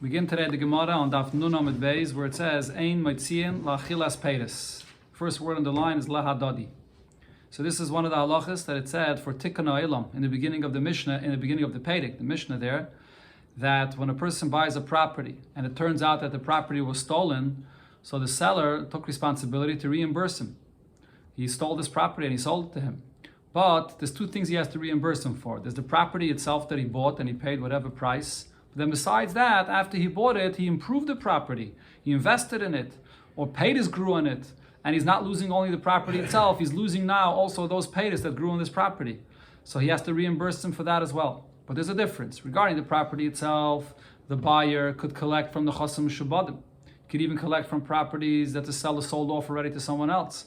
Begin today the Gemara on Daf Nun Amud Beis, where it says Ein Moitziin La'achilas Peiris. First word on the line is Lahadadi. So this is one of the halachas that it said for Tikkun Ha'ilam in the beginning of the Mishnah, in the beginning of the Pedic, the Mishnah there, that when a person buys a property and it turns out that the property was stolen, so the seller took responsibility to reimburse him. He stole this property and he sold it to him. But there's two things he has to reimburse him for. There's the property itself that he bought and he paid whatever price. But then besides that, after he bought it, he improved the property. He invested in it or paid his grew on it. And he's not losing only the property itself, he's losing now also those payers that grew on this property. So he has to reimburse him for that as well. But there's a difference. Regarding the property itself, the buyer could collect from the Chasam Shubadim. He could even collect from properties that the seller sold off already to someone else.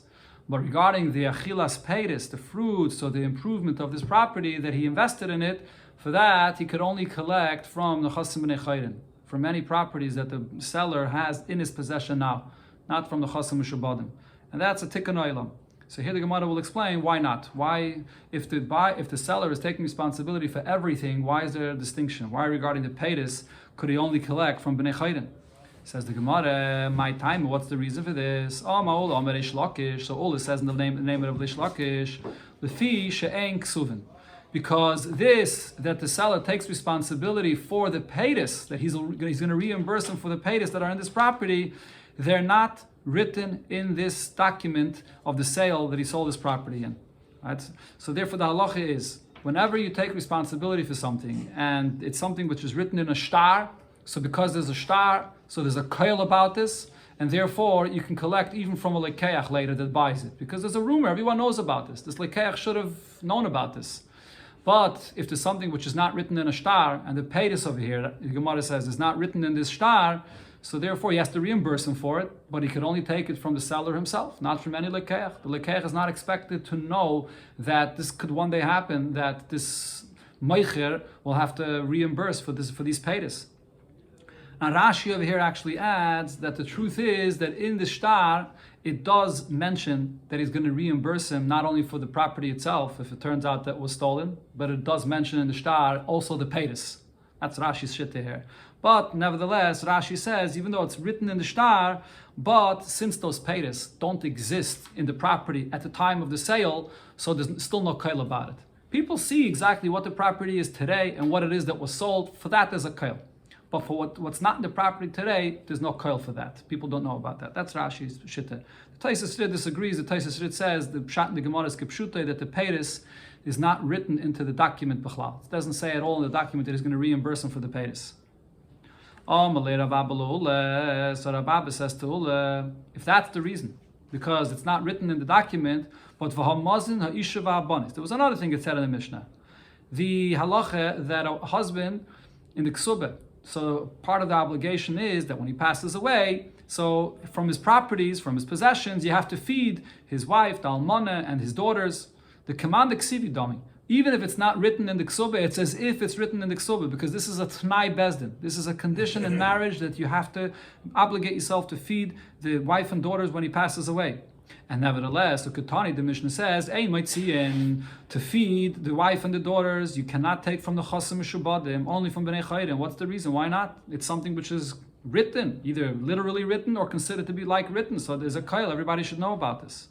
But regarding the Achilas Peiris, the fruits or the improvement of this property that he invested in it, for that he could only collect from the Chasam B'nei Chayrin, from any properties that the seller has in his possession now, not from the Chasam Shubadim. And that's a Tikkun Ha'ilam. So here the Gemara will explain why not. Why, if the seller is taking responsibility for everything, why is there a distinction? Why regarding the Peiris could he only collect from B'nei Chayrin? Says the Gemara, my time, what's the reason for this? So all it says in the name of Rish Lakish, Lefi she'en ksuvin. Because this, that the seller takes responsibility for the paytas, that he's going to reimburse them for the paytas that are in this property, they're not written in this document of the sale that he sold this property in. Right? So therefore the halacha is, whenever you take responsibility for something, and it's something which is written in a shtar, so because there's a shtar, so there's a koil about this, and therefore you can collect even from a lekeach later that buys it. Because there's a rumor, everyone knows about this. This lekeach should have known about this. But if there's something which is not written in a shtar, and the paytas over here, the Gemara says, is not written in this shtar, so therefore he has to reimburse him for it, but he could only take it from the seller himself, not from any lekeach. The lekeach is not expected to know that this could one day happen, that this meicher will have to reimburse for these paytas. Now Rashi over here actually adds that the truth is that in the shtar, it does mention that he's going to reimburse him not only for the property itself, if it turns out that it was stolen, but it does mention in the shtar also the paytas. That's Rashi's shitta here. But nevertheless, Rashi says, even though it's written in the shtar, but since those paytas don't exist in the property at the time of the sale, so there's still no kail about it. People see exactly what the property is today and what it is that was sold. For that, there's a kail. But for what's not in the property today, there's no koil for that. People don't know about that. That's Rashi's shitta. The Taisus Rid disagrees. The Taisus Rid says the pshat in the Gemara is kipshute, that the peiris is not written into the document b'chlal. It doesn't say at all in the document that he's going to reimburse him for the peiris. So Rabbi says to Ule, if that's the reason, because it's not written in the document, but v'hamazin ha'isha v'habanis. There was another thing it said in the Mishnah. The halacha that a husband in the ksubah, so part of the obligation is that when he passes away, so from his properties, from his possessions, you have to feed his wife, the almana, and his daughters. The command ksivi dami. Even if it's not written in the ksubah, it's as if it's written in the ksubah, because this is a t'nai bezdin. This is a condition in marriage that you have to obligate yourself to feed the wife and daughters when he passes away. And nevertheless, the Ketani, the Mishnah says, Ein Moitziin, to feed the wife and the daughters, you cannot take from the Chasam Shubadim, only from B'nei Chayrin. What's the reason? Why not? It's something which is written, either literally written or considered to be like written. So there's a kail, everybody should know about this.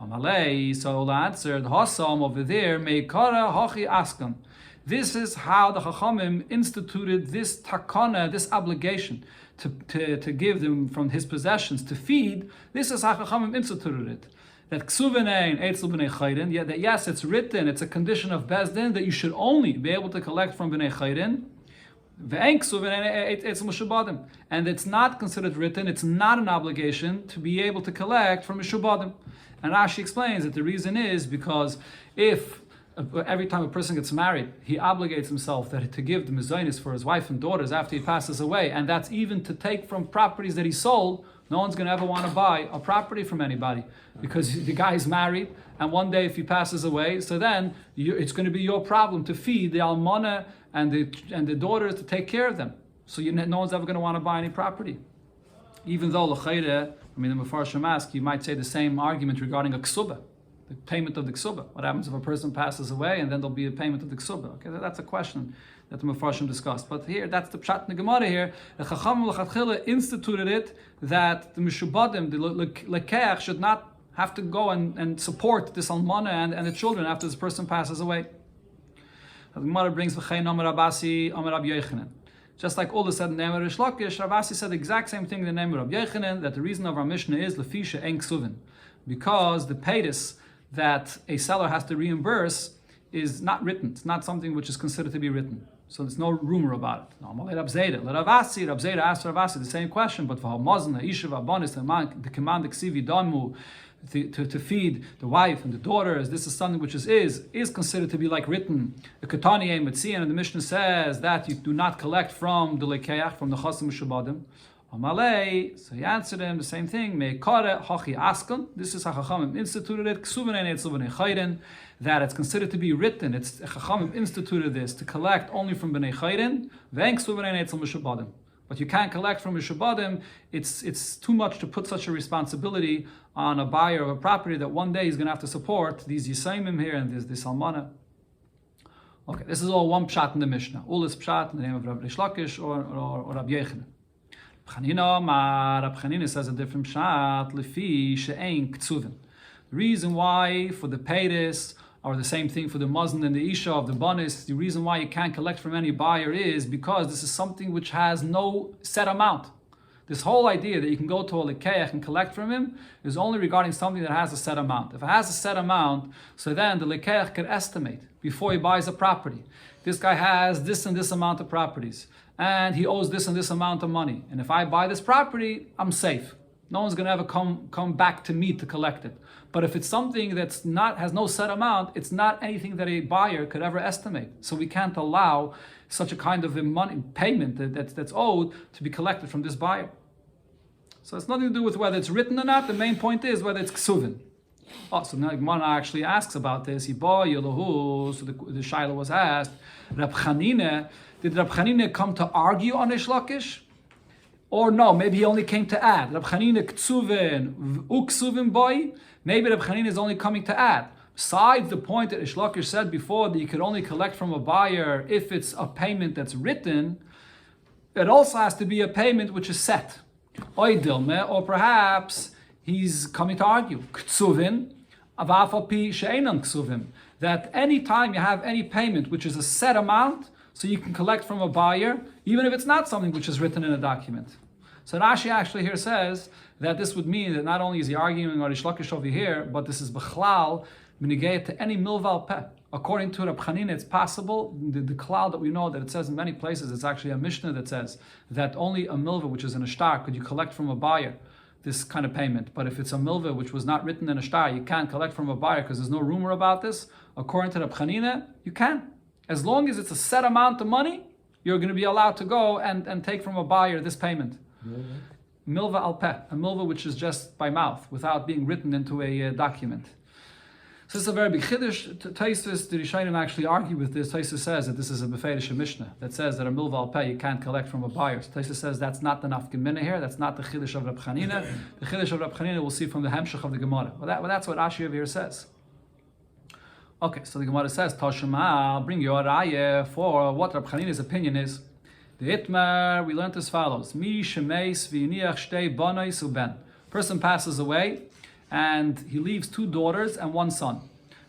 Amalei, so Allah answered, Hasam over there, Meikara Hachi Askan. This is how the Chachamim instituted this takana, this obligation to give them from his possessions to feed. This is how Chachamim instituted it. That ksuvenein eitzel b'nei chayrin, that yes, it's written, it's a condition of bezdin that you should only be able to collect from b'nei chayrin. Ve'en ksuvenein eitzel mishubadim, and it's not considered written. It's not an obligation to be able to collect from mishubadim. And Rashi explains that the reason is because if every time a person gets married, he obligates himself to give the mezainis for his wife and daughters after he passes away, and that's even to take from properties that he sold. No one's going to ever want to buy a property from anybody because the guy's married, and one day if he passes away, so then it's going to be your problem to feed the almana and the daughters, to take care of them. So no one's ever going to want to buy any property. Even though l'chayre, the Mefarshim ask, you might say the same argument regarding a ksubah. The payment of the ksubah. What happens if a person passes away and then there'll be a payment of the ksubah? Okay, that's a question that the Mefarshim discussed. But here, that's the pshat in the Gemara here. The Chachamim l'chatchila instituted it that the Mishubadim, the Lekeach, should not have to go and support this almana and the children after this person passes away. The Gemara brings v'chein Amar Abasi, Amar Rabbi Yochanan. Just like Ula said in the name of Rish Lakish, Rav Asi said the exact same thing in the name of Rabbi Yochanan, that the reason of our Mishnah is Lefisha En Ksuvin, because the paytis that a seller has to reimburse is not written. It's not something which is considered to be written. So there's no rumor about it. No, Rav Zeda asked Rav Asi the same question, but for Hamazon, Ishav, Abonis, the command Ksivi Damu, to feed the wife and the daughters, this is something which is considered to be like written. The Ketani Metzian, and the Mishnah says that you do not collect from the Lekeach, from the Chasim Shubadim. Amalei, so he answered him the same thing. Meikare hachi askon. This is how Chachamim instituted it. That it's considered to be written. It's Chachamim instituted this to collect only from bnei chayrin. But you can't collect from Mishubadim. It's too much to put such a responsibility on a buyer of a property that one day he's going to have to support these Yisayimim here and this Almana. Okay, this is all one pshat in the Mishnah. All is pshat in the name of Rav Rish Lakish or Rabbi Yochanan. Rab Chanina says a different pshat. Lefi she'ein ktsuvin. The reason why for the paytis, or the same thing for the Muslim and the Isha of the Banis, the reason why you can't collect from any buyer is because this is something which has no set amount. This whole idea that you can go to a Lekeach and collect from him is only regarding something that has a set amount. If it has a set amount, so then the Lekeach can estimate before he buys a property. This guy has this and this amount of properties, and he owes this and this amount of money. And if I buy this property, I'm safe. No one's going to ever come back to me to collect it. But if it's something that's has no set amount, it's not anything that a buyer could ever estimate. So we can't allow such a kind of a money payment that's owed to be collected from this buyer. So it's nothing to do with whether it's written or not. The main point is whether it's ksuvin. Oh, so now Gemara actually asks about this. So the Shaila was asked, Rab Chanina, did Rab Chanina come to argue on Rish Lakish? Or no, maybe he only came to add. Rab Chanina ktsuvin uksuvin boy. Maybe Rab Chanina is only coming to add. Besides the point that Rish Lakish said before that you could only collect from a buyer if it's a payment that's written, it also has to be a payment which is set. Or perhaps he's coming to argue ktsuvin avafapi she'enan ksuvim, that any time you have any payment which is a set amount, so you can collect from a buyer, even if it's not something which is written in a document. So Rashi actually here says that this would mean that not only is he arguing on Rish Lakish over here, but this is b'chlal minigayet to any milval peh. According to Rab Chanina, it's possible, the klal that we know that it says in many places, it's actually a Mishnah that says that only a milva, which is in a shtar, could you collect from a buyer this kind of payment. But if it's a milva which was not written in a shtar, you can't collect from a buyer because there's no rumor about this. According to Rab Chanina, you can. As long as it's a set amount of money, you're going to be allowed to go and take from a buyer this payment. Milva al peh, a milva which is just by mouth, without being written into a document. So this is a very big chiddush. Taisus, the Rishayim actually argue with this. Taisus says that this is a beferish Mishnah that says that a milva al peh you can't collect from a buyer. So Taisus says that's not the nafkin minna here. That's not the chiddush of Rab Chanina. The chiddush of Rab Chanina we'll see from the hemshech of the Gemara. Well, that's what Rashi over here says. Okay, so the Gemara says, Toshima, I'll bring you a raya for what Rab Chanina's opinion is. The Itmar, we learned as follows. Mi shemeis v'yiniach shtei banais uben. Person passes away, and he leaves 2 daughters and 1 son.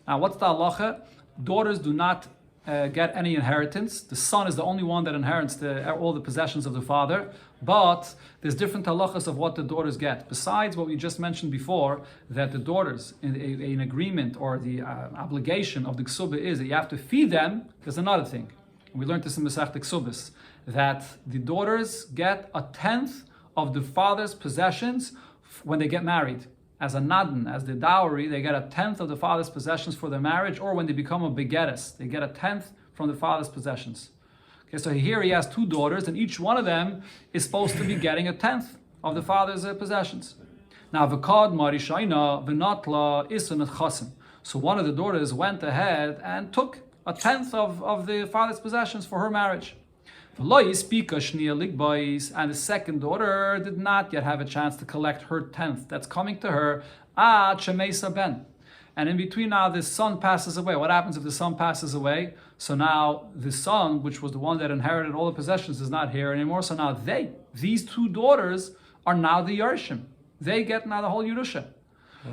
Now, what's the halacha? Daughters do not get any inheritance. The son is the only one that inherits all the possessions of the father. But there's different halachas of what the daughters get. Besides what we just mentioned before, that the daughters, in agreement or the obligation of the ksuba is that you have to feed them, there's another thing. We learned this in Masechta Ksubis, that the daughters get 1/10 of the father's possessions when they get married. As a nadan, as the dowry, they get 1/10 of the father's possessions for their marriage, or when they become a begeres, they get 1/10 from the father's possessions. Okay, so here he has 2 daughters, and each one of them is supposed to be getting 1/10 of the father's possessions. Now, v'kad marishaina v'natla isun chasim. So one of the daughters went ahead and took 1/10 of the father's possessions for her marriage. And the second daughter did not yet have a chance to collect her 1/10 that's coming to her. Ben. And in between now, this son passes away. What happens if the son passes away? So now the son, which was the one that inherited all the possessions, is not here anymore. So now these two daughters, are now the Yarshim. They get now the whole Yerusha.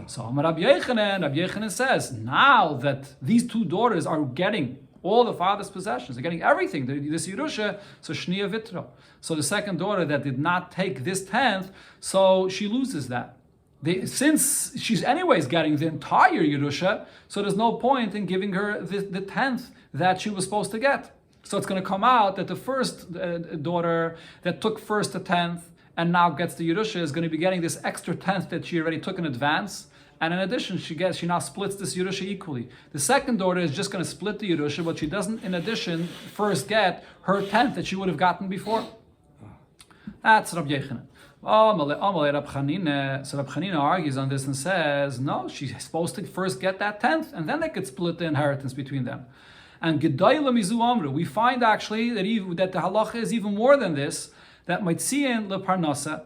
So Rabbi Yochanan says, now that these two daughters are getting all the father's possessions, they're getting everything, this Yerusha, so Shniya Vitra. So the second daughter that did not take this 10th, so she loses that. Since she's anyways getting the entire Yerusha, so there's no point in giving her the 10th that she was supposed to get. So it's going to come out that the first daughter that took first the 10th and now gets the Yerusha is going to be getting this extra 10th that she already took in advance. And in addition, she now splits this Yerusha equally. The second daughter is just going to split the Yerusha, but she doesn't, in addition, first get her 10th that she would have gotten before. That's Rabbi Yochanan. So Rab Chanina argues on this and says, no, she's supposed to first get that 10th, and then they could split the inheritance between them. And Gedayla Mizu Amru, we find actually that the halacha is even more than this, that Maitzian leparnasa,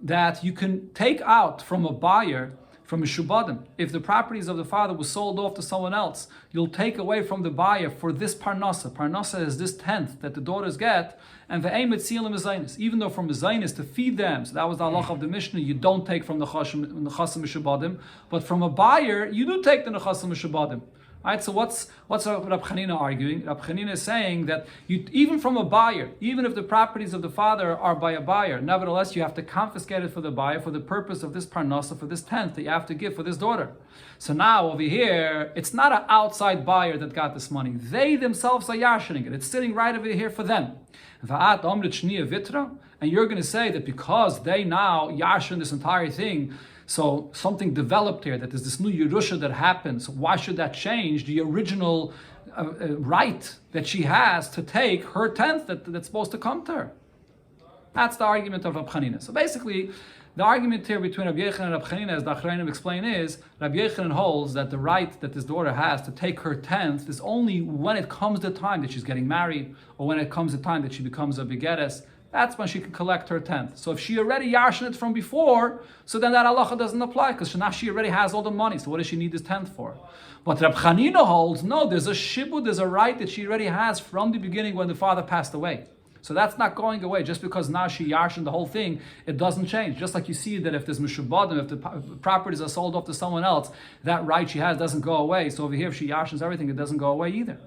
that you can take out from a buyer, from a shubadim, if the properties of the father was sold off to someone else, you'll take away from the buyer for this parnasa. Parnasa is this 10th that the daughters get, and the aim Maitzian lemezainis, even though from mezainis to feed them, so that was the halacha of the Mishnah, you don't take from the chasim mishubadim, but from a buyer, you do take the nechasim mishubadim. Right, so what's Rab Chanina arguing? Rab Chanina is saying that even from a buyer, even if the properties of the father are by a buyer, nevertheless you have to confiscate it for the buyer for the purpose of this parnasa, for this 10th that you have to give for this daughter. So now over here, it's not an outside buyer that got this money. They themselves are yashining it. It's sitting right over here for them. And you're going to say that because they now yashin this entire thing, so something developed here, that there's this new Yerusha that happens. Why should that change the original right that she has to take her 10th that's supposed to come to her? That's the argument of Rab Chanina. So basically, the argument here between Rabbi Yochanan and Rab Chanina, as the Achronim explain, is Rabbi Yochanan holds that the right that this daughter has to take her 10th is only when it comes the time that she's getting married, or when it comes the time that she becomes a begeres. That's when she can collect her 10th. So if she already yashin it from before, so then that halacha doesn't apply, because now she already has all the money. So what does she need this 10th for? But Rab Chanina holds, no, there's a shibud, there's a right that she already has from the beginning when the father passed away. So that's not going away. Just because now she yashin the whole thing, it doesn't change. Just like you see that if there's mishubadim, if the properties are sold off to someone else, that right she has doesn't go away. So over here, if she yashins everything, it doesn't go away either.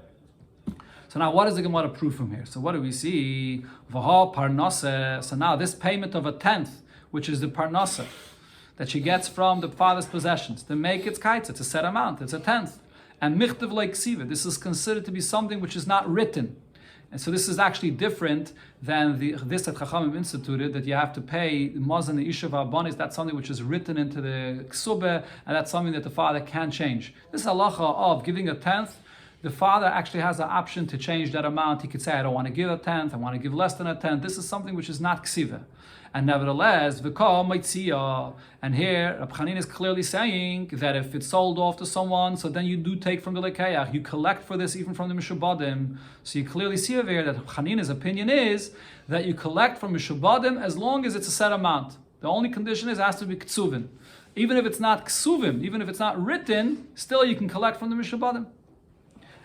So now what is the Gemara proof from here? So what do we see? V'ha parnasa. So now this payment of a 10th, which is the parnasa, that she gets from the father's possessions, to make its kites, it's a set amount, it's a 10th. And michtav like siva, this is considered to be something which is not written. And so this is actually different than this that Chachamim instituted, that you have to pay mazan the ishav abanis. That's something which is written into the ksubah, and that's something that the father can't change. This halacha of giving a 10th, the father actually has the option to change that amount. He could say, I don't want to give a 10th, I want to give less than a 10th. This is something which is not ksiva. And nevertheless, v'kol maitzia. And here, Rab Chanina is clearly saying that if it's sold off to someone, so then you do take from the lekayach. You collect for this even from the mishubadim. So you clearly see over here that Rab Chanina's opinion is that you collect from mishubadim as long as it's a set amount. The only condition is it has to be ksuvin. Even if it's not ksuvim, even if it's not written, still you can collect from the mishubadim.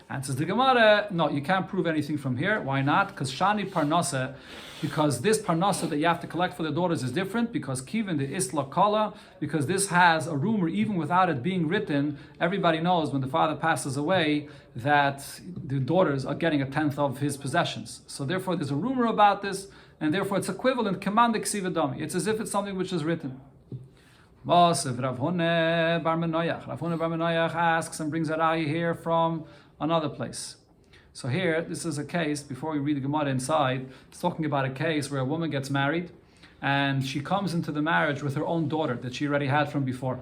Answers the Gemara, no, you can't prove anything from here. Why not? Because Shani Parnasa, because this Parnasa that you have to collect for the daughters is different, because Kivin the Isla Kala, because this has a rumor, even without it being written, everybody knows when the father passes away that the daughters are getting a 10th of his possessions. So therefore there's a rumor about this, and therefore it's equivalent, Kamanda Ksiva Dami. It's as if it's something which is written. Rav Hune Bar Menayach asks and brings a raya here from another place. So here, this is a case, before we read the Gemara inside, it's talking about a case where a woman gets married and she comes into the marriage with her own daughter that she already had from before.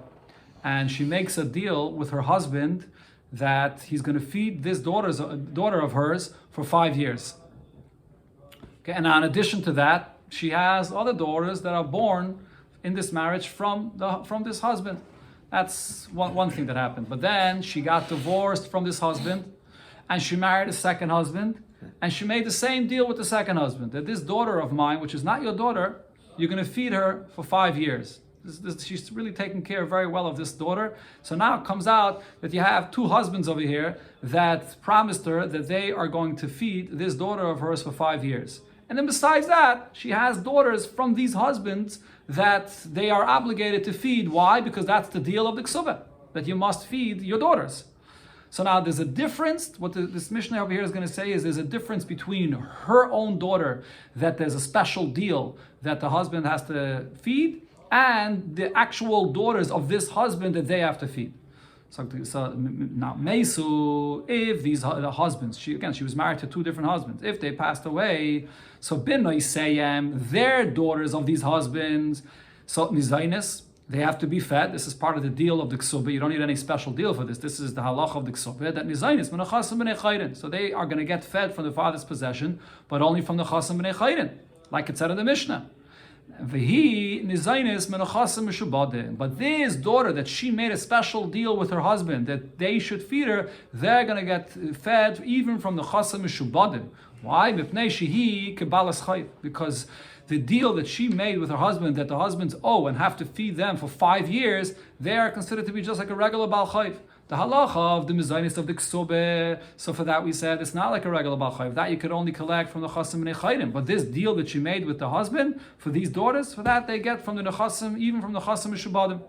And she makes a deal with her husband that he's going to feed this daughter of hers for 5 years. Okay, and in addition to that, she has other daughters that are born in this marriage from this husband. That's one thing that happened. But then she got divorced from this husband, and she married a second husband, and she made the same deal with the second husband, that this daughter of mine, which is not your daughter, you're going to feed her for 5 years. She's really taking care very well of this daughter. So now it comes out that you have two husbands over here that promised her that they are going to feed this daughter of hers for 5 years. And then besides that, she has daughters from these husbands that they are obligated to feed. Why? Because that's the deal of the Ksubah, that you must feed your daughters. So now there's a difference. What this Mishnah over here is going to say is there's a difference between her own daughter, that there's a special deal that the husband has to feed, and the actual daughters of this husband that they have to feed. So now, Mesu, if the husbands, she was married to two different husbands. If they passed away, so Binoi Seyem, their daughters of these husbands, so Nizainis, they have to be fed. This is part of the deal of the Ksubah. You don't need any special deal for this. This is the halach of the Ksubah, that Nizainis, Menachasim B'nei Chayrin. So they are going to get fed from the father's possession, but only from the Chasim B'nei Chayrin, like it said in the Mishnah. But this daughter that she made a special deal with her husband that they should feed her, they're going to get fed even from the Chasam Mishubadim. Why? Because the deal that she made with her husband, that the husbands owe and have to feed them for 5 years, they are considered to be just like a regular Baal Chayv. The halacha of the mizainis of the ksubeh, so for that we said it's not like a regular Baal Chayv. That you could only collect from the chasim b'nei chayrim. But this deal that she made with the husband, for these daughters, for that they get from the nechasim, even from the chasim mishubadim.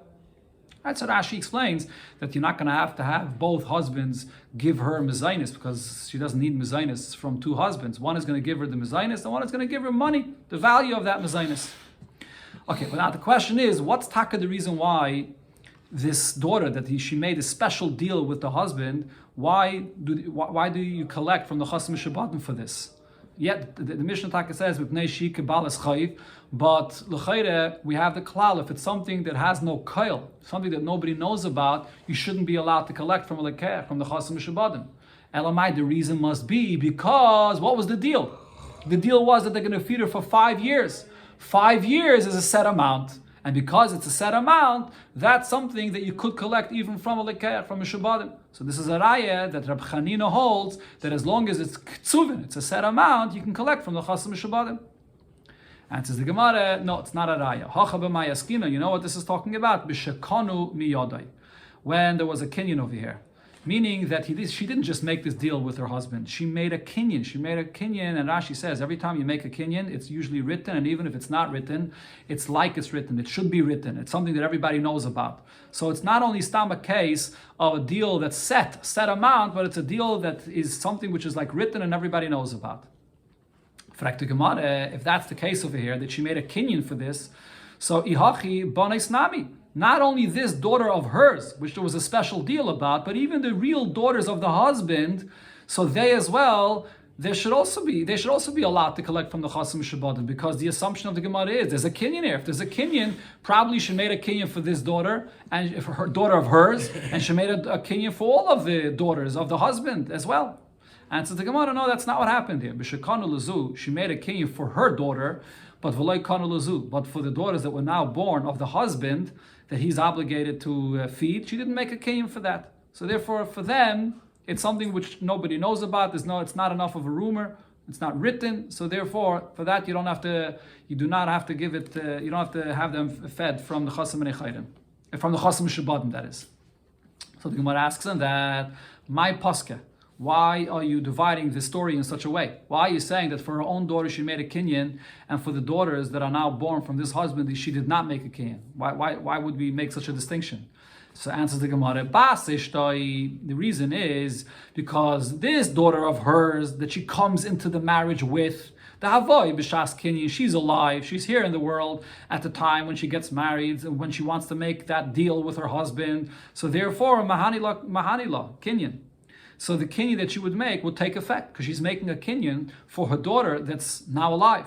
Right, so Rashi explains that you're not going to have both husbands give her mizainis, because she doesn't need mizainis from two husbands. One is going to give her the mizainis, the one is going to give her money, the value of that mizainis. Okay, but now the question is, what's taka the reason why this daughter that she made a special deal with the husband? Why do you collect from the chasim shabatim for this? Yet the Mishnah Taka says with Neishi Kabbalas Chayiv, but l'chayre we have the klal, if it's something that has no kail, something that nobody knows about, you shouldn't be allowed to collect from the chasim shabatim. Elamai, the reason must be because what was the deal? The deal was that they're going to feed her for 5 years. 5 years is a set amount. And because it's a set amount, that's something that you could collect even from a lekeach, from a shabadim. So this is a raya that Rab Chanina holds, that as long as it's ktsuvin, it's a set amount, you can collect from the chasim shabadim. And says the Gemara, no, it's not a raya. Hacha b'mayaskina, you know what this is talking about? B'shekanu miyodai. When there was a kinyan over here. Meaning that she didn't just make this deal with her husband. She made a kinyan. And Rashi says every time you make a kinyan, it's usually written, and even if it's not written, it's like it's written. It should be written. It's something that everybody knows about. So it's not only stam a case of a deal that's set amount, but it's a deal that is something which is like written and everybody knows about. If that's the case over here, that she made a kinyan for this, so ihachi banes nami. Not only this daughter of hers, which there was a special deal about, but even the real daughters of the husband, so they as well, they should also be allowed to collect from the chasim shabadim, because the assumption of the Gemara is there's a kinyan here. If there's a kinyan, probably she made a kinyan for this daughter and for her daughter of hers, and she made a kinyan for all of the daughters of the husband as well. And so the Gemara, no, that's not what happened here. B'shekanu lezu, she made a kinyan for her daughter, but v'loy kanu lezu, but for the daughters that were now born of the husband that he's obligated to feed, she didn't make a kinyan for that. So therefore, for them, it's something which nobody knows about. It's not enough of a rumor. It's not written. So therefore, for that, you do not have to give it. You don't have to have them fed from the chasim b'nei chayrim, from the chasim shabadim. That is. So the Gemara asks them that, my paska, why are you dividing the story in such a way? Why are you saying that for her own daughter she made a kinyan, and for the daughters that are now born from this husband she did not make a kinyan? Why would we make such a distinction? So answers the Gemara, the reason is because this daughter of hers that she comes into the marriage with, the Havoi b'shas kinyan, she's alive, she's here in the world at the time when she gets married, and when she wants to make that deal with her husband. So therefore, mahanila kinyan. So the kinyan that she would make would take effect, because she's making a kinyan for her daughter that's now alive.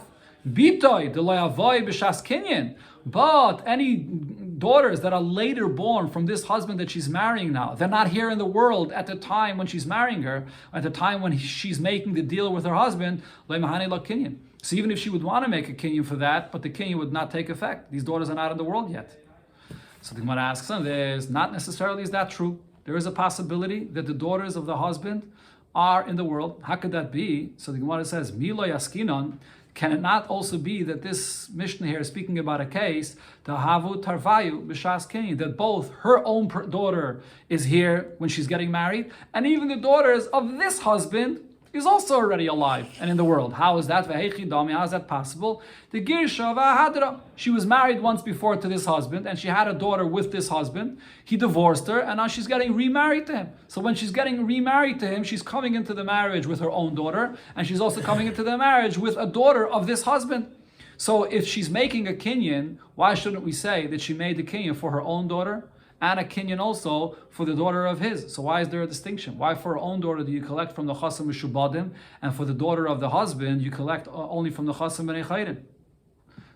Bitoy delayavoy b'shas kinyan. But any daughters that are later born from this husband that she's marrying now, they're not here in the world at the time when she's marrying her, at the time when she's making the deal with her husband, leimahani la kinyan. So even if she would want to make a kinyan for that, but the kinyan would not take effect. These daughters are not in the world yet. So the Gemara asks them, there's not necessarily is that true. There is a possibility that the daughters of the husband are in the world. How could that be? So the Gemara says, Milo yaskinon Can it not also be that this Mishnah here is speaking about a case, Tahavu Tarvayu B'Shas Kinyan, that both her own daughter is here when she's getting married, and even the daughters of this husband is also already alive and in the world. How is that? How is that possible? The Girsha V'Hadra. She was married once before to this husband, and she had a daughter with this husband. He divorced her, and now she's getting remarried to him. So when she's getting remarried to him, she's coming into the marriage with her own daughter, and she's also coming into the marriage with a daughter of this husband. So if she's making a kinyan, why shouldn't we say that she made the kinyan for her own daughter and a kinyan also for the daughter of his? So why is there a distinction? Why for her own daughter do you collect from the chasam mishubadim, and for the daughter of the husband you collect only from the chasam b'nei chayrin?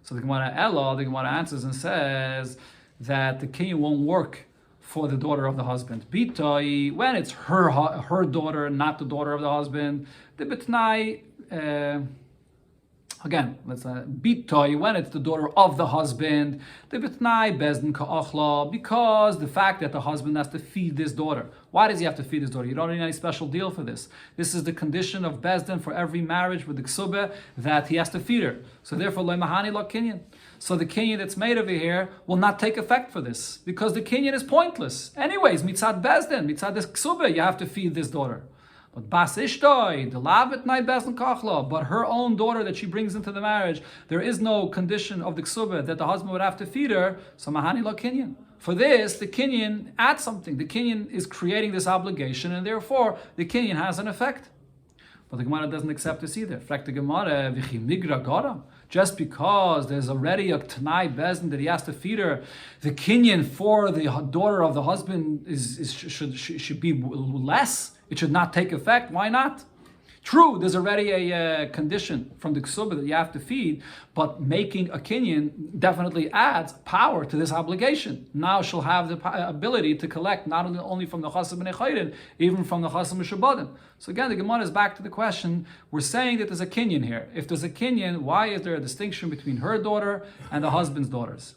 So the Gemara answers and says that the kinyan won't work for the daughter of the husband. Bitoi, when it's her daughter, not the daughter of the husband, the bitnai. Again, let's bitoi, when it's the daughter of the husband, the bitnai bezdin ka'achla, because the fact that the husband has to feed this daughter. Why does he have to feed his daughter? You don't need any special deal for this. This is the condition of bezdin for every marriage with the ksubah, that he has to feed her. So therefore, lo mahani lo kinyan. So the kinyan that's made over here will not take effect for this, because the kinyan is pointless. Anyways, mitzad bezdin, mitzad this ksubah, you have to feed this daughter. But bas ishtoi, the lavet nai bezdin kachla, but her own daughter that she brings into the marriage, there is no condition of the ksubah that the husband would have to feed her. So mahani lo kinyan. For this, the kinyan adds something. The kinyan is creating this obligation, and therefore the kinyan has an effect. But the Gemara doesn't accept this either. Frag the Gemara, v'chi migra gara. Just because there's already a Tanai Bezdin that he has to feed her, the kinyan for the daughter of the husband should be less. It should not take effect. Why not? True, there's already a condition from the ksubah that you have to feed, but making a kinyan definitely adds power to this obligation. Now she'll have the ability to collect not only from the chasam b'nei chayrin, even from the chasam mishubadim. So again, the Gemara is back to the question, we're saying that there's a kinyan here. If there's a kinyan, why is there a distinction between her daughter and the husband's daughters?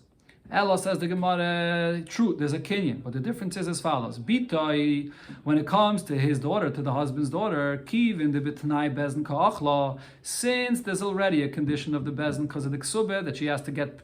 Ella says the Gemara, true, there's a kinyan, but the difference is as follows. Bitoi, when it comes to his daughter, to the husband's daughter, kiv in the bitnai bezin ka'achla, since there's already a condition of the bezin because of the ksubah, that she has to get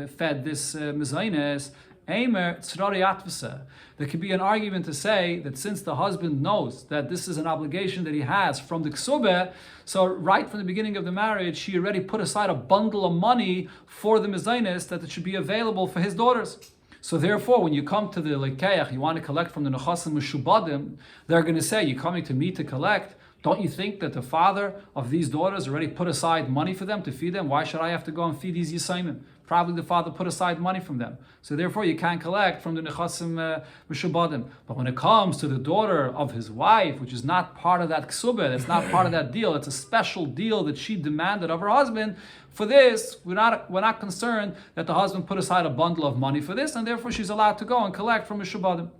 fed this mezainis, Eimer tzrari atvasa. There could be an argument to say that since the husband knows that this is an obligation that he has from the ksubah, so right from the beginning of the marriage, she already put aside a bundle of money for the mezainis that it should be available for his daughters. So therefore, when you come to the lekeach, you want to collect from the nechasim mishubadim, they're going to say, you're coming to me to collect. Don't you think that the father of these daughters already put aside money for them to feed them? Why should I have to go and feed these Yisayimim? Probably the father put aside money from them. So therefore you can't collect from the Nechasim Mishubadim. But when it comes to the daughter of his wife, which is not part of that ksubah, that's not part of that deal, it's a special deal that she demanded of her husband, for this, we're not concerned that the husband put aside a bundle of money for this, and therefore she's allowed to go and collect from Mishubadim.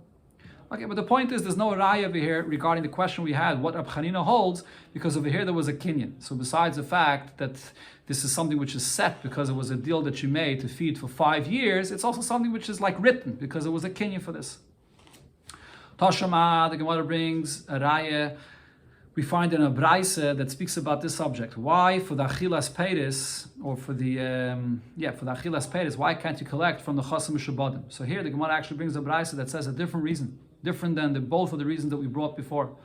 Okay, but the point is, there's no raya over here regarding the question we had, what Rab Chanina holds, because over here there was a kinyan. So besides the fact that this is something which is set because it was a deal that you made to feed for 5 years, it's also something which is like written because it was a kinyan for this. Tashama, the Gemara brings a raya. We find in a braise that speaks about this subject. Why for the achilas peiris, or for the for the achilas peiris, why can't you collect from the chasam mishubadim? So here the Gemara actually brings a braise that says a different reason, different than both of the reasons that we brought before.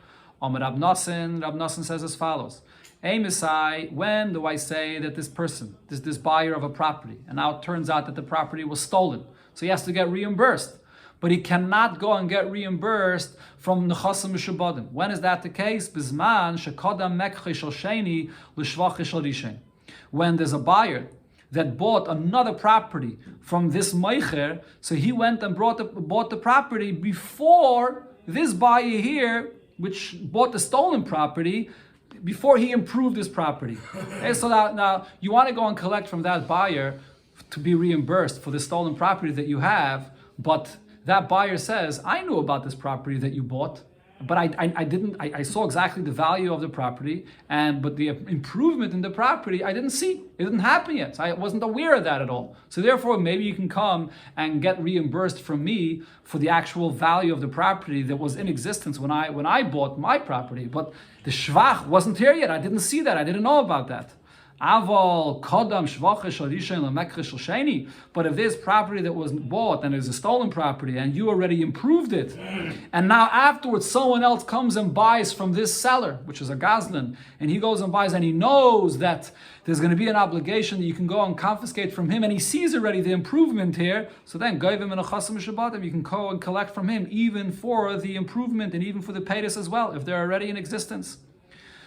Rab Nosson says as follows: Amisai, when do I say that this person, this buyer of a property, and now it turns out that the property was stolen, so he has to get reimbursed, but he cannot go and get reimbursed from Nechasim Mishubadim. When is that the case? Bizman shekodam mekche shel sheni l'shvach shel rishen. When there's a buyer that bought another property from this meicher, so he went and bought the property before this buyer here, which bought the stolen property, before he improved his property. Okay, so now you want to go and collect from that buyer to be reimbursed for the stolen property that you have, but that buyer says, I knew about this property that you bought, but I saw exactly the value of the property, but the improvement in the property I didn't see. It didn't happen yet. So I wasn't aware of that at all. So therefore, maybe you can come and get reimbursed from me for the actual value of the property that was in existence when I bought my property. But the shvach wasn't here yet. I didn't see that. I didn't know about that. Aval kodam shvachesh arishain lemekresh sheni. But if there's property that was bought and is a stolen property and you already improved it, and now afterwards someone else comes and buys from this seller, which is a gazlan, and he goes and buys and he knows that there's going to be an obligation that you can go and confiscate from him, and he sees already the improvement here, so then goyvim and achasim shabatim, you can go and collect from him even for the improvement and even for the paytas as well, if they're already in existence.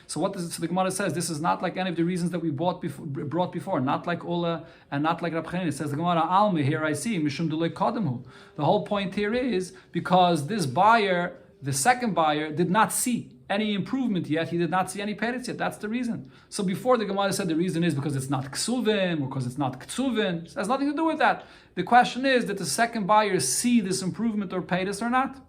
So so the Gemara says this is not like any of the reasons that we brought before, not like Ula and not like Rab Chanin. It says the Gemara Almi, here I see mishum delay kadamhu. The whole point here is because this buyer, the second buyer, did not see any improvement yet. He did not see any paytas yet. That's the reason. So before the Gemara said the reason is because it's not ksuvin or because it's not ksuvin. It has nothing to do with that. The question is that the second buyer see this improvement or paytas or not.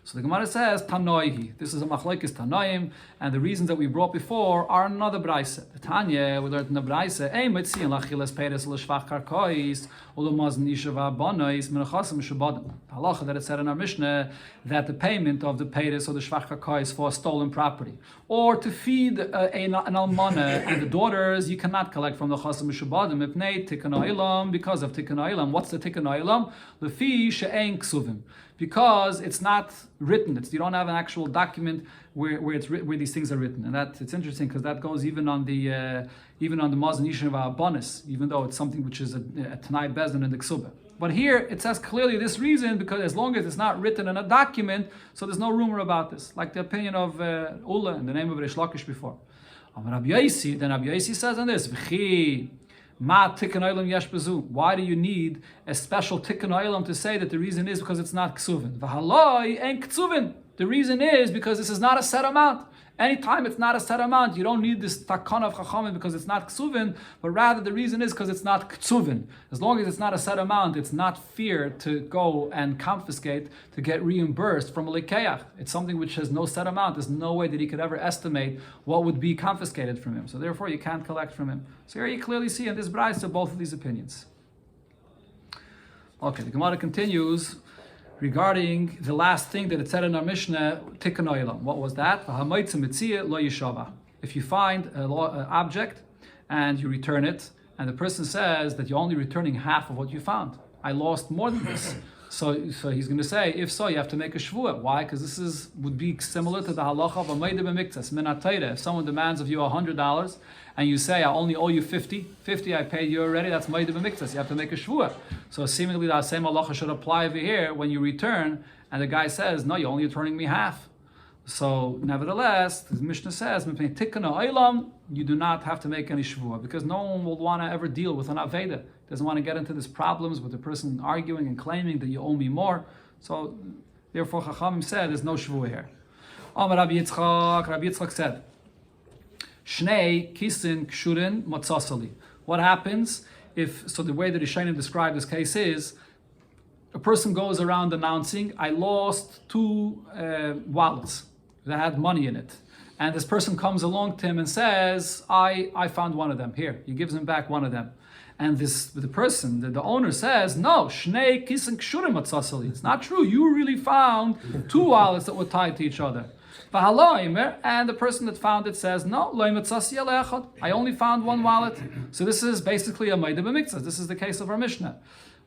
So the Gemara says, Tanoihi. This is a machlokes Tanoim, and the reasons that we brought before are another braise. The Tanya, we learned in the braise, Ein mitzian lachilas peiris l'shvach karkois, u'lemazn ishava bonois, menachasim shabadim. Halacha that it said in our Mishnah that the payment of the peiris or the shvach karkois for stolen property, or to feed an almana and the daughters, you cannot collect from the chasim shabadim ipnei tikkun olam, because of tikkun olam. What's the tikkun olam? Lefi she'ein ksuvim. Because it's not written, you don't have an actual document where these things are written, and that it's interesting because that goes even on the Mazon Yishin V'Abonis, even though it's something which is a Tanai Bezdin and the Ksuba. But here it says clearly this reason, because as long as it's not written in a document, so there's no rumor about this, like the opinion of Ula in the name of Reish Lakish before. Then Rabbi Yosi says on this, Ma tikkun olam yesh bezu. Why do you need a special tikkun olam to say that the reason is because it's not ksuvin? V'haloi ain't ksuvin. The reason is because this is not a set amount. Anytime it's not a set amount, you don't need this takana of chachamim because it's not ksuvin, but rather the reason is because it's not ksuvin. As long as it's not a set amount, it's not fear to go and confiscate to get reimbursed from a lekeach. It's something which has no set amount. There's no way that he could ever estimate what would be confiscated from him. So therefore, you can't collect from him. So here you clearly see in this brayso both of these opinions. Okay, the Gemara continues regarding the last thing that it said in our Mishnah, tikkun olam. What was that? If you find an object and you return it, and the person says that you're only returning half of what you found, I lost more than this. So he's going to say, if so, you have to make a shvuah. Why? Because this would be similar to the halacha of a meida b'miktas, min atayra. If someone demands of you $100 and you say, I only owe you 50 I paid you already, that's meida b'miktas. You have to make a shvuah. So seemingly that same halacha should apply over here when you return, and the guy says, no, you're only returning me half. So nevertheless, the Mishnah says, you do not have to make any shvuah, because no one will want to ever deal with an aveda. Doesn't want to get into these problems with the person arguing and claiming that you owe me more. So therefore Chachamim said there's no shvuah here. Rabbi Yitzchak said, Shnei kisin kshurin matzasali. What happens if, so the way that Rishonim describe this case is, a person goes around announcing, I lost 2 wallets that had money in it. And this person comes along to him and says, I found one of them. Here, he gives him back one of them. And the owner says, no, shnei kisin kshurim matzasali. It's not true. You really found 2 wallets that were tied to each other. And the person that found it says, no, I only found 1 wallet. So this is basically a meida b'miktzah. This is the case of our Mishnah.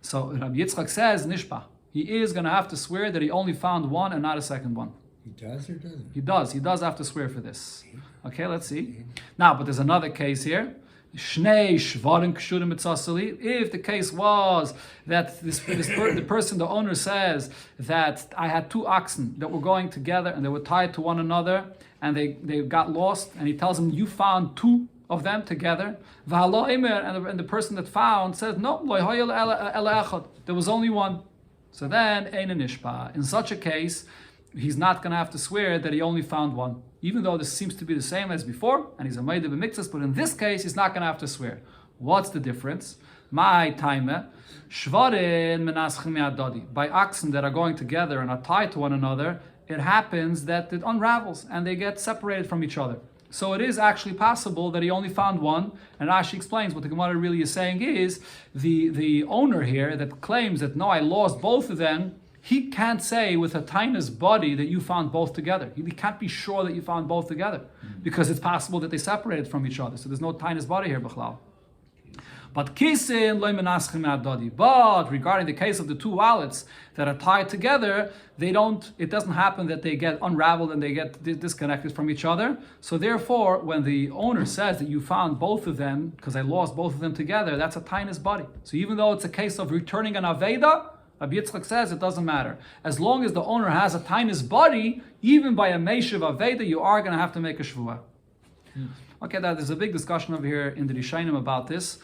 So Rabbi Yitzchak says, nishpa. He is going to have to swear that he only found 1 and not a second one. He does or doesn't? He does. He does have to swear for this. Okay, let's see. Now, but there's another case here. Shnei shvarim kshurim mitzasali. If the case was that the person, the owner says that I had 2 oxen that were going together and they were tied to one another and they got lost, and he tells him, you found 2 of them together. And the person that found says, no, there was only 1. So then, ein nishpa. In such a case, he's not going to have to swear that he only found 1. Even though this seems to be the same as before, and he's a meida b'miktzas, but in this case, he's not going to have to swear. What's the difference? My time, shvarin menaschim mi'adadi. By oxen that are going together and are tied to one another, it happens that it unravels and they get separated from each other. So it is actually possible that he only found 1, and Rashi explains what the Gemara really is saying is the owner here that claims that no, I lost both of them. He can't say with a taina's body that you found both together. He can't be sure that you found both together. because it's possible that they separated from each other. So there's no tainis body here, b'chlal. But kisin loy menaschim adodi. But regarding the case of the two wallets that are tied together, it doesn't happen that they get unraveled and they get disconnected from each other. So therefore, when the owner says that you found both of them, because I lost both of them together, that's a tainis body. So even though it's a case of returning an aveda, Rabbi Yitzchak says it doesn't matter. As long as the owner has a tainis body, even by a meishav aveda, you are going to have to make a shvuah. Okay, there's a big discussion over here in the Rishonim about this.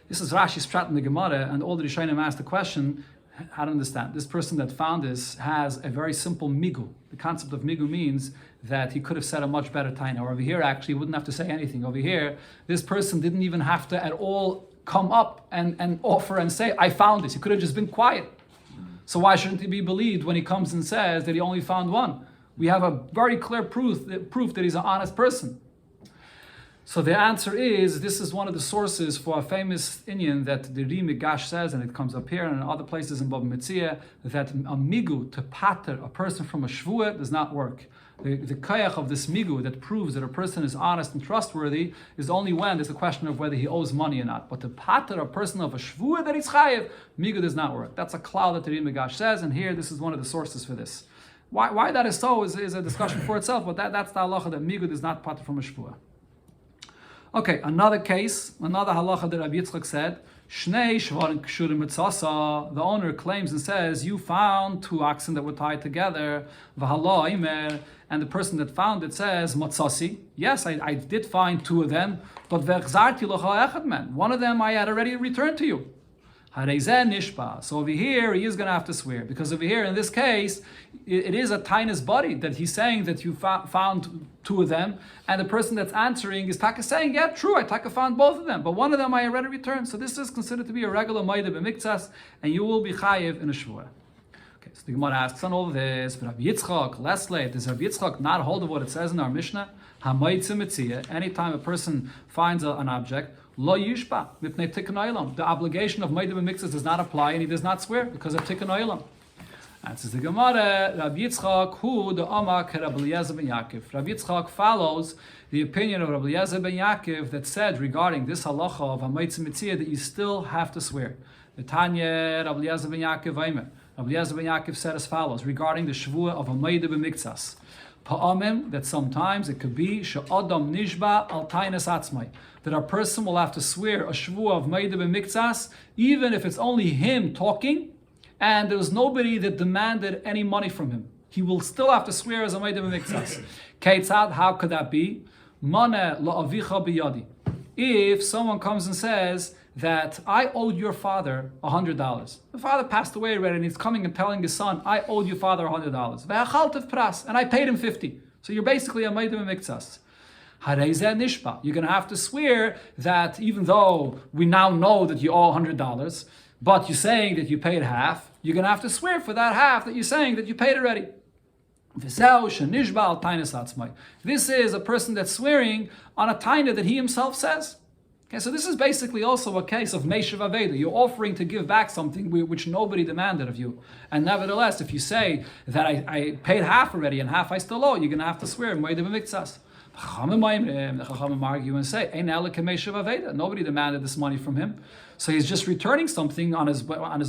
This is Rashi's prat in the Gemara, and all the Rishonim asked the question, how to understand. This person that found this has a very simple migu. The concept of migu means that he could have said a much better taina. Or over here, actually, he wouldn't have to say anything. Over here, this person didn't even have to at all come up and offer and say, I found this. He could have just been quiet. So why shouldn't he be believed when he comes and says that he only found one? We have a very clear proof that he's an honest person. So the answer is, this is one of the sources for a famous inyan that the Ri Migash says, and it comes up here and in other places in Bava Metzia, that a migu to pater a person from a shvuah does not work. The kayach of this migu that proves that a person is honest and trustworthy is only when there's a question of whether he owes money or not. But to pater a person of a shvuah that he's chayev, migu does not work. That's a klal that the Ri Migash says, and here this is one of the sources for this. Why that is so is a discussion for itself, but that's the halacha that migu does not pater from a shvuah. Okay, another case, another halacha that Rabbi Yitzchak said, Shnei shvarim kshurim mitzasa. The owner claims and says, you found two oxen that were tied together, v'hala imer, and the person that found it says, matzasi. Yes, I did find two of them, but v'echzarti locha echad men. One of them I had already returned to you. Harezeh nishba. So over here, he is going to have to swear, because over here, in this case, it is a tainis body that he's saying that you found two of them, and the person that's answering is taka saying, yeah, true, I taka found both of them, but one of them I already returned. So this is considered to be a regular maida b'miktsas, and you will be chayiv in a shvuah. Okay, so the Gemara asks on all of this, but Rabbi Yitzchak, Leslie, does Rabbi Yitzchak not hold of what it says in our Mishnah? Hamayitzi mitziyah. Anytime a person finds an object, lo yishba mipnei tikkun olam. The obligation of maida b'miktsas does not apply, and he does not swear because of tikkun olam. Answers the Gemara, Rabbi Yitzchak, who the Amak Rabbi Eliezer ben Yaakov. Rabbi Yitzchak follows the opinion of Rabbi Eliezer ben Yaakov that said regarding this halacha of Hamayitzi mitziyah that you still have to swear. The Tanya Rabbi Eliezer ben Yaakov Aimer. Rabbi Eliezer ben Yaakov said as follows regarding the shvuah of Hamayda b'miktsas. Pa'amim, that sometimes it could be she'adam nishba al tainas atzmai, that a person will have to swear a shvuah of Hamayda b'miktsas even if it's only him talking, and there was nobody that demanded any money from him. He will still have to swear as a Hamayda b'miktsas. Keitzad, how could that be? Maneh la'avicha biyadi. If someone comes and says that I owed your father $100. The father passed away already, and he's coming and telling his son, I owed your father $100. Ve'achaltev pras, and I paid him 50. So you're basically a Hamayda b'miktsas. Harezeh nishba. You're going to have to swear that even though we now know that you owe $100, but you're saying that you paid half, you're going to have to swear for that half that you're saying that you paid already. This is a person that's swearing on a taina that he himself says. Okay, so this is basically also a case of meishav aveda. You're offering to give back something which nobody demanded of you. And nevertheless, if you say that I paid half already and half I still owe, you're going to have to swear in Moed b'miktsas. The Chachamim argue and say, nobody demanded this money from him. So he's just returning something on his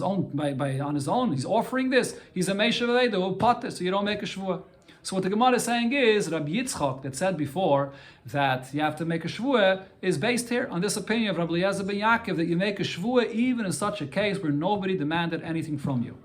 own. He's offering this. He's a meishav aveda who pot this, so you don't make a shvuah. So what the Gemara is saying is, Rabbi Yitzchak that said before that you have to make a shvuah is based here on this opinion of Rabbi Eliezer ben Yaakov that you make a shvuah even in such a case where nobody demanded anything from you.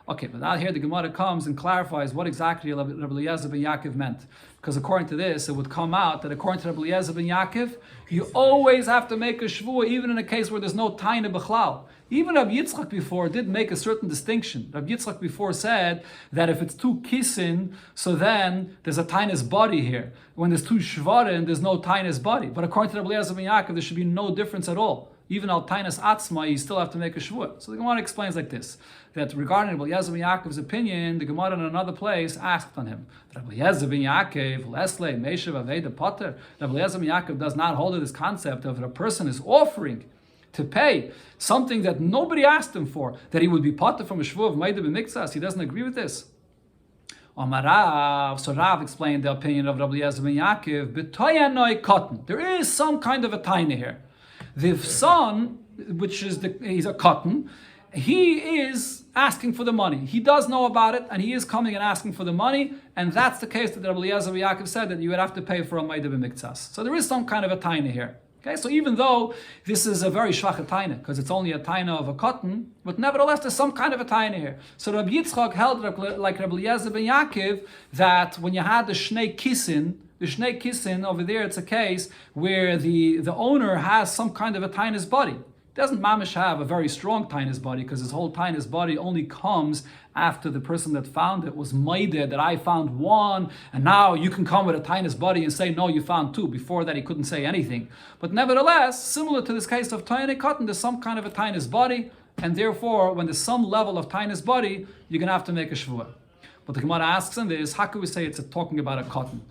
Okay, but now here the Gemara comes and clarifies what exactly Rabbi Eliezer ben Yaakov meant. Because according to this, it would come out that according to Rabbi Eliezer ben Yaakov, you always have to make a shvuah even in a case where there's no taina b'chlal. Even Rabbi Yitzchak before did make a certain distinction. Rabbi Yitzchak before said that if it's two kisin, so then there's a tainas body here. When there's two shvarim, there's no tainas body. But according to Rabbi Eliezer ben Yaakov, there should be no difference at all. Even al tainas atzma, you still have to make a shvuah. So the Gemara explains like this, that regarding Rabbi Eliezer ben Yaakov's opinion, the Gemara in another place asked on him, Rabbi Eliezer ben Yaakov, Lesle, Meishav, Aveda, Potter, Rabbi Eliezer ben Yaakov does not hold to this concept of that a person is offering to pay something that nobody asked him for, that he would be potter from a shvuah of Maida b'miktsas. He doesn't agree with this. Amar Rav, so Rav explained the opinion of Rabbi Eliezer ben Yaakov, b'toyanoi cotton. There is some kind of a taina here. The son, which is he's a cotton, he is asking for the money. He does know about it, and he is coming and asking for the money, and that's the case that Rabbi Eliezer ben Yaakov said that you would have to pay for a maida b'miktsas. So there is some kind of a taina here. Okay, so even though this is a very shvach taina, because it's only a taina of a cotton, but nevertheless there's some kind of a taina here. So Rabbi Yitzchak held like Rabbi Eliezer ben Yaakov that when you had the shnei kissin over there, it's a case where the owner has some kind of a tainus body. Doesn't mamish have a very strong tainus body, because his whole tainus body only comes after the person that found it was maided that I found one, and now you can come with a tainus body and say, no, you found two. Before that, he couldn't say anything. But nevertheless, similar to this case of tainus cotton, there's some kind of a tainus body, and therefore, when there's some level of tainus body, you're going to have to make a shvuah. But the Gemara asks in this, how can we say it's talking about a cotton?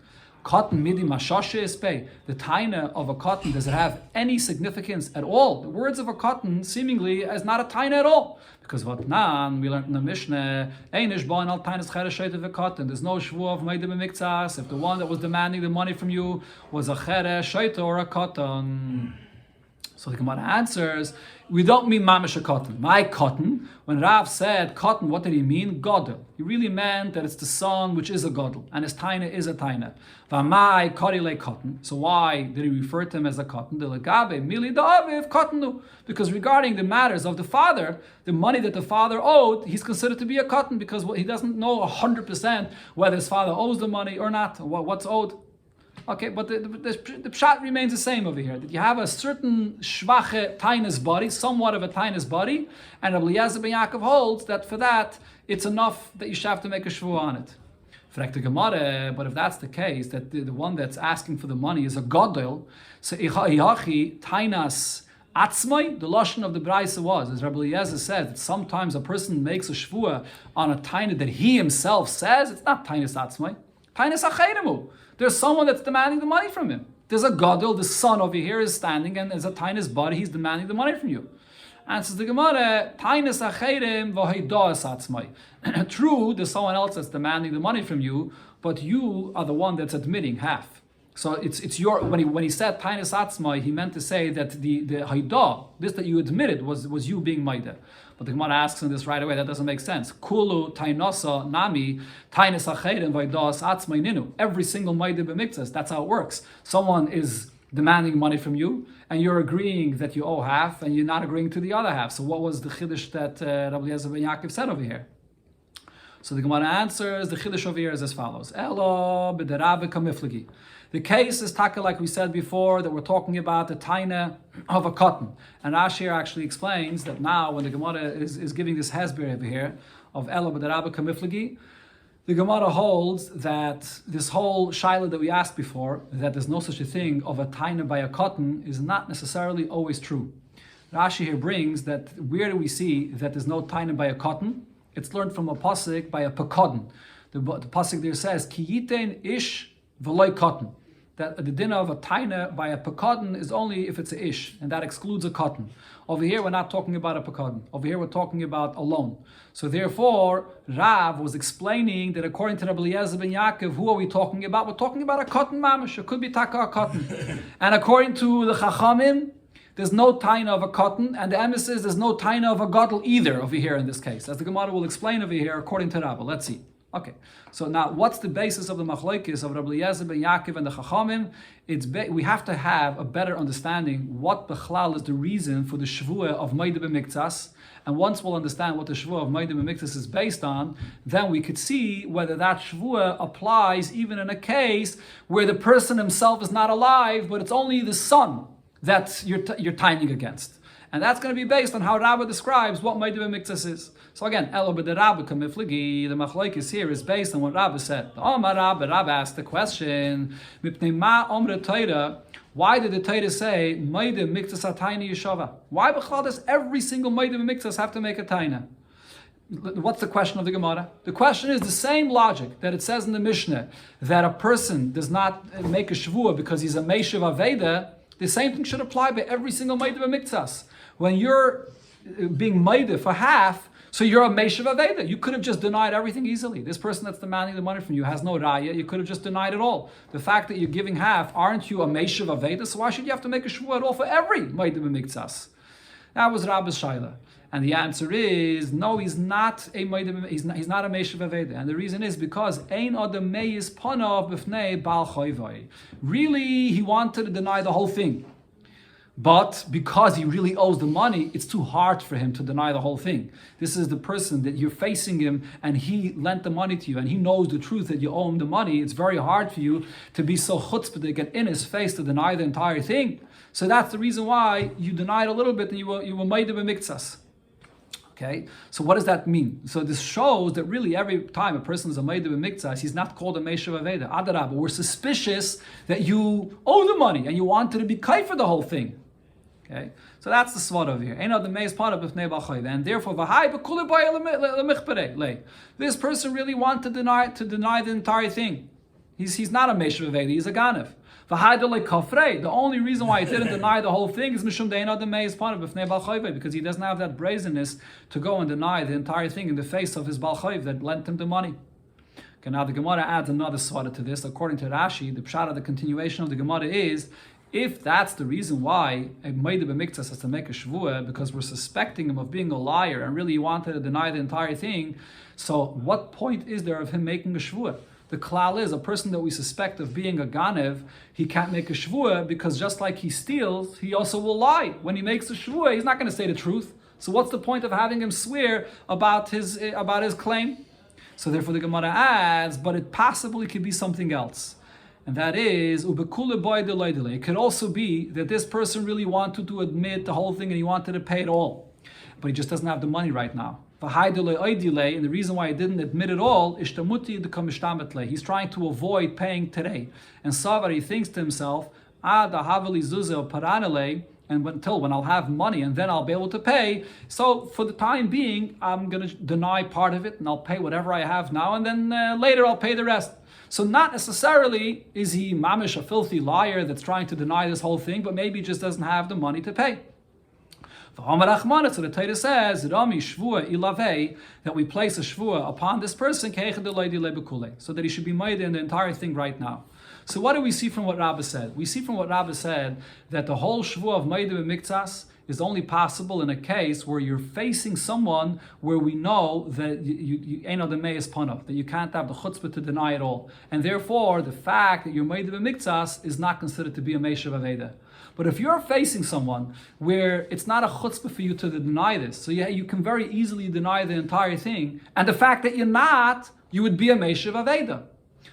Cotton midi mashashe espay. The taina of a cotton, does it have any significance at all? The words of a cotton seemingly is not a taina at all. Because what nan, we learned in the Mishnah, einish bon al tainas chereshet of a cotton. There's no shvuah of maida b'miktsas if the one that was demanding the money from you was a chereshet or a cotton. So the Gemara answers, we don't mean mamish a cotton. My cotton, when Rav said cotton, what did he mean? Godel. He really meant that it's the son which is a godel, and his taina is a taina. V'amai korile cotton. So why did he refer to him as a cotton? The legabe mili da'aviv cottonu. Because regarding the matters of the father, the money that the father owed, he's considered to be a cotton because he doesn't know 100% whether his father owes the money or not, or what's owed. Okay, but the pshat remains the same over here. That you have a certain shvache tainus body, somewhat of a tainus body, and Rabbi Eliezer ben Yaakov holds that for that it's enough that you should have to make a shvuah on it. Fragt the Gemara, but if that's the case, that the one that's asking for the money is a godel, so ihachi tainas atzmai, the lashon of the brayse was, as Rabbi Eliezer said, that sometimes a person makes a shvuah on a taina that he himself says, it's not tainas atzmai, tainas acherimu. There's someone that's demanding the money from him. There's a gadol, the son over here is standing, and there's a tainus body, he's demanding the money from you. Answers the Gemara, tainus acherim v'heidas atzmai. True, there's someone else that's demanding the money from you, but you are the one that's admitting half. So it's your, when he said tainus atzmai, he meant to say that the haidah, this that you admitted, was you being maida. But the Gemara asks in this right away, that doesn't make sense. Kulu tainasa nami tainus acherim v'heidas atzmai ninu. Every single maida b'miktzas, that's how it works. Someone is demanding money from you, and you're agreeing that you owe half, and you're not agreeing to the other half. So what was the chiddush that Rabbi Eliezer ben Yaakov said over here? So the Gemara answers, the chiddush over here is as follows. Elo b'derabe kamiflagi. The case is taka, like we said before, that we're talking about the taina of a cotton. And Rashi here actually explains that now, when the Gemara is giving this hesber over here of Elo b'derabe kamiflagi, the Gemara holds that this whole shaila that we asked before, that there's no such a thing of a taina by a cotton, is not necessarily always true. Rashi here brings that where do we see that there's no taina by a cotton? It's learned from a pasuk by a pekodin. The pasuk there says, Ki yitein ish v'loy cotton. That the dinner of a taina by a pekodin is only if it's a ish, and that excludes a cotton. Over here, we're not talking about a pekodin. Over here, we're talking about a loan. So therefore, Rav was explaining that according to Rabbi Eliezer ben Yaakov, who are we talking about? We're talking about a cotton mamish. It could be taka a cotton. And according to the Chachamim, there's no taina of a cotton, and the emes is there's no taina of a gadol either over here in this case, as the Gemara will explain over here according to Rav. Let's see. Okay, so now what's the basis of the machlokes of Rabbi Eliezer ben Yaakov and the Chachamim? We have to have a better understanding what bechlal is the reason for the shvuah of maida b'miktsas, and once we'll understand what the shvuah of maida b'miktsas is based on, then we could see whether that shvuah applies even in a case where the person himself is not alive, but it's only the son that you're timing against. And that's going to be based on how Rabbah describes what Maida b'miktsas is. So again, Elo b'derabba kamiflagi, the machlokes here is based on what Rabbah said. Rabbah asked the question, Mipnei ma omre Torah, why did the Torah say, Maida b'miktsas atayna yeshava? Why b'chlal does every single Maida b'miktsas have to make a taina? What's the question of the Gemara? The question is the same logic that it says in the Mishnah, that a person does not make a shvuah because he's a meishav aveda. The same thing should apply by every single maida b'miktsas. When you're being maida for half, So you're a Meshav Aveda. You could have just denied everything easily. This person that's demanding the money from you has no raya. You could have just denied it all. The fact that you're giving half, aren't you a Meshav Aveda? So why should you have to make a shvuah at all for every Ma'idim Miktsas? That was Rabbi's Shaila. And the answer is, no, he's not a Ma'idim, he's not a Meshav Aveda. And the reason is because Ein Adam Meis Panav B'fnei Bal Choivai. Really, he wanted to deny the whole thing. But because he really owes the money, it's too hard for him to deny the whole thing. This is the person that you're facing him and he lent the money to you and he knows the truth that you owe him the money. It's very hard for you to be so chutzpah to get in his face to deny the entire thing. So that's the reason why you denied a little bit and you were made of a miktsas. Okay, so what does that mean? So this shows that really every time a person is a Ma'idim Miktsas, he's not called a Meshav Aveda. Adarabah, we're suspicious that you owe the money and you wanted to be kai for the whole thing. Okay, so that's the svara over here. And therefore, this person really wanted to deny the entire thing. He's not a Meshav Aveda, he's a Ganev. The only reason why he didn't deny the whole thing is because he doesn't have that brazenness to go and deny the entire thing in the face of his Bal Chayv that lent him the money. Okay, now the Gemara adds another svara to this. According to Rashi, the pshat of the continuation of the Gemara is, if that's the reason why a Ma'idim Miktsas has to make a shvuah, because we're suspecting him of being a liar and really he wanted to deny the entire thing, so what point is there of him making a shvuah? The klal is, a person that we suspect of being a ganev, he can't make a shvuah because just like he steals, he also will lie. When he makes a shvuah, he's not going to say the truth. So what's the point of having him swear about his claim? So therefore the Gemara adds, but it possibly could be something else. And that is, it could also be that this person really wanted to admit the whole thing and he wanted to pay it all. But he just doesn't have the money right now. And the reason why he didn't admit it all, he's trying to avoid paying today. And Savar, he thinks to himself, and until when I'll have money and then I'll be able to pay. So for the time being, I'm going to deny part of it and I'll pay whatever I have now and then later I'll pay the rest. So not necessarily is he mamish, a filthy liar that's trying to deny this whole thing, but maybe he just doesn't have the money to pay. So the Torah says, that we place a shvuah upon this person, so that he should be made in the entire thing right now. So what do we see from what Rabbah said? We see from what Rabbah said that the whole shvuah of Ma'idim Miktsas is only possible in a case where you're facing someone where we know that you ain't the meis panav, that you can't have the chutzpah to deny it all. And therefore, the fact that you're Ma'idim Miktsas is not considered to be a Meshav Aveda. But if you're facing someone where it's not a chutzpah for you to deny this, so yeah, you can very easily deny the entire thing, and the fact that you're not, you would be a Meshav Aveda.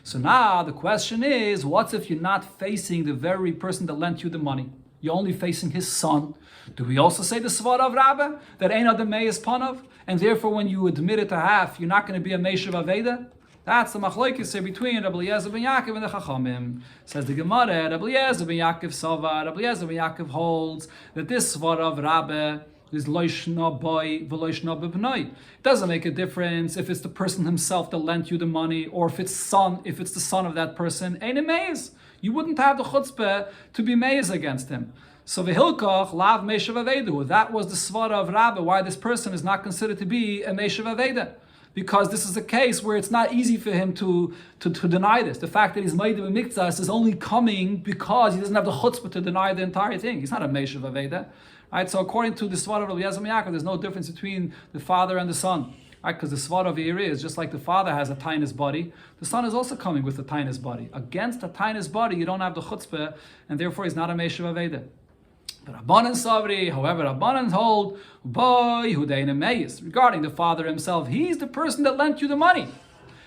So now the question is, what if you're not facing the very person that lent you the money? You're only facing his son. Do we also say the svara of Rabbah that ain't adam meis panav, and therefore when you admit it to half, you're not going to be a meishav aveda? That's the machlokes between Rabbi Eliezer ben Yaakov and the Chachamim. Says the Gemara, Rabbi Eliezer ben Yaakov Sava, Rabbi Eliezer ben Yaakov holds that this svara of Rabbah is loishna boy v'loishna b'bnoi. It doesn't make a difference if it's the person himself that lent you the money or if it's the son of that person. Ain't a meiz. You wouldn't have the chutzpah to be meiz against him. So v'hilkach lav meishav avedu. That was the svara of Rabbah, why this person is not considered to be a meishav aveda. Because this is a case where it's not easy for him to deny this. The fact that he's made of a miktsas is only coming because he doesn't have the chutzpah to deny the entire thing. He's not a meishav aveda. Right? So according to the svara of Rabbi Eliezer ben Yaakov, there's no difference between the father and the son. Right? Because the svara of here is just like the father has a tainus body, the son is also coming with a tainus body. Against a tainus body, you don't have the chutzpah, and therefore he's not a meishav aveda. But Rabbanan Savri, however, Rabbanan hold, boy, Hudeina Meis, regarding the father himself, he's the person that lent you the money.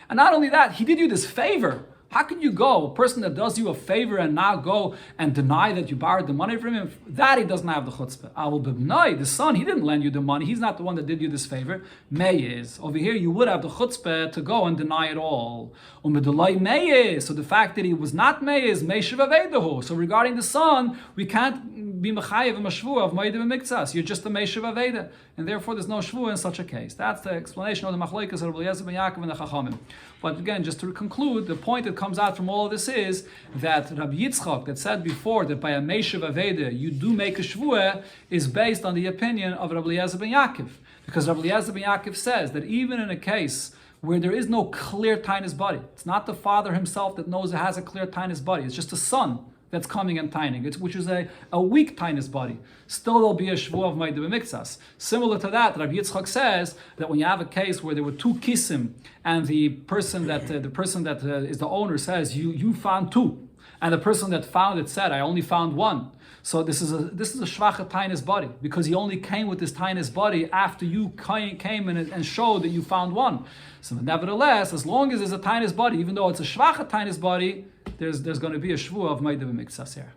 And not only that, he did you this favor. How can you go, a person that does you a favor and now go and deny that you borrowed the money from him? That he doesn't have the chutzpah. Avul b'bnai, the son, he didn't lend you the money. He's not the one that did you this favor. May is. Over here, you would have the chutzpah to go and deny it all. Umedulai may is. So the fact that he was not may is meishav avedahu. So regarding the son, we can't be mechayev a shvua of Moed B'Miktsas. You're just a Meishav Aveda, and therefore there's no shvua in such a case. That's the explanation of the Machlokes of Rabbi Eliezer ben Yaakov and the Chachamim. But again, just to conclude, the point that comes out from all of this is that Rabbi Yitzchak, that said before that by a Meishav Aveda you do make a shvua, is based on the opinion of Rabbi Eliezer ben Yaakov. Because Rabbi Eliezer ben Yaakov says that even in a case where there is no clear tainus body, it's not the father himself that knows it has a clear tainus body, it's just a son that's coming and taining, which is a weak tainus body. Still there'll be a shvuah of Moed B'Miktsas. Similar to that, Rabbi Yitzchak says that when you have a case where there were two kisim, and the person that is the owner says you found two, and the person that found it said I only found one. So this is a shvacha tainus body, because he only came with this tainus body after you came and showed that you found one. So nevertheless, as long as there's a tainus body, even though it's a shvacha tainus body, there's going to be a shvuah of Moed B'Miktsas here.